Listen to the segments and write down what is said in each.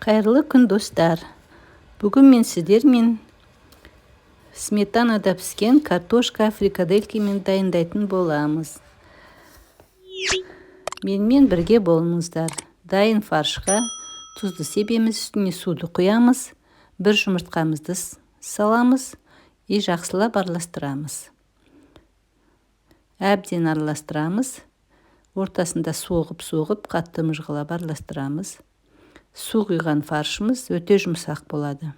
Қайырлы күн достар. Бүгін мен сіздермен сметанада піскен картошка фрикаделькимен дайындайтын боламыз. Менімен бірге болыңыздар. Дайын фаршқа тұзды себеміз, үстіне суды құямыз, бір жұмыртқамызды саламыз и жақсылап араластырамыз. Әбден араластырамыз. Ортасында соғып, қатты мыжғылап араластырамыз. Су құйған фаршымыз өте жұмсақ болады.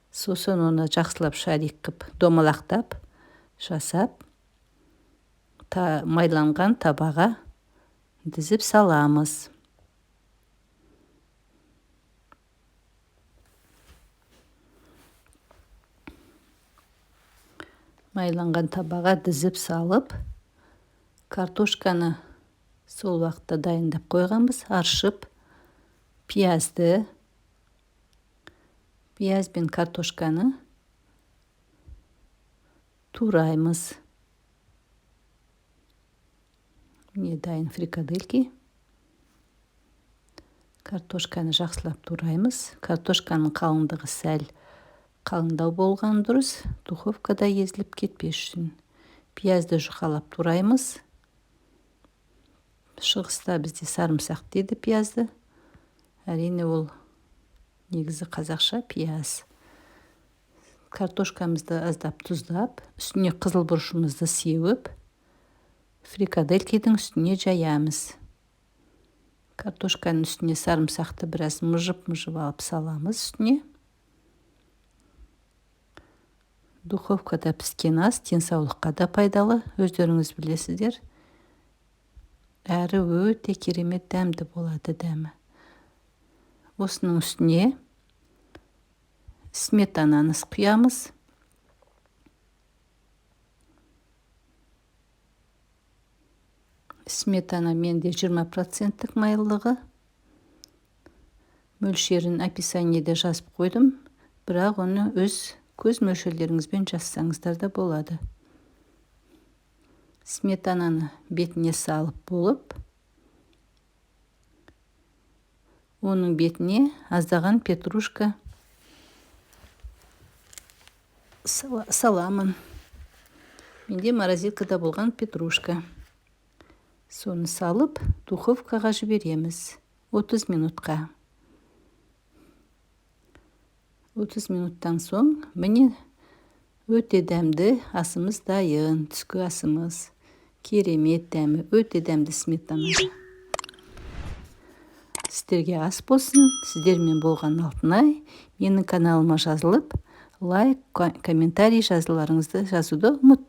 Сосын оны жақсылап шарик қып, домалақтап, жасап, майланған табаға дізіп саламыз. Майланған табаға дізіп салып, картошканы сол уақытта дайындап қойғанбыз. Аршып, пияз бен картошканы тураймыз. Міне дайын фрикадельки. Картошканы жақсылап тураймыз. Картошканың қалыңдығы сәл қалыңдау болған дұрыс, духовкада езіліп кетпес үшін. Пиязды жұқалап тураймыз. Шығыста бізде сарымсақ дейді пиязды. Әрине ол негізі қазақша пияз. Картошкамызды аздап тұздап, үстіне қызыл бұрышымызды сеуіп, фрикаделькидің үстіне жаямыз. Картошканың үстіне сарымсақты біраз мұжып алып саламыз үстіне. Духовкада піскен ас денсаулыққа да пайдалы, өздеріңіз білесіздер. Әрі өте керемет дәмді болады дәмі. Осының үстіне сметананы құямыз. Сметана менде 20% майлылығы. Мөлшерін описаниеде жазып қойдым, бірақ оны өз көз мөлшерлеріңізбен жазсаңыздар да болады. Сметананы бетіне салып болып, оның бетіне аздаған петрушка саламын. Менде морозилкада болған петрушка. Соны салып, духовкаға жібереміз 30 минутқа. 30 минуттан соң, міне өте дәмді асымыз дайын, түскі асымыз. Керемет дәмі, өте дәмді сметана. Сіздерге ас болсын, сіздермен болған Алтынай. Менің каналыма жазылып, лайк, комментарий жазуды ұмытпаңыздар.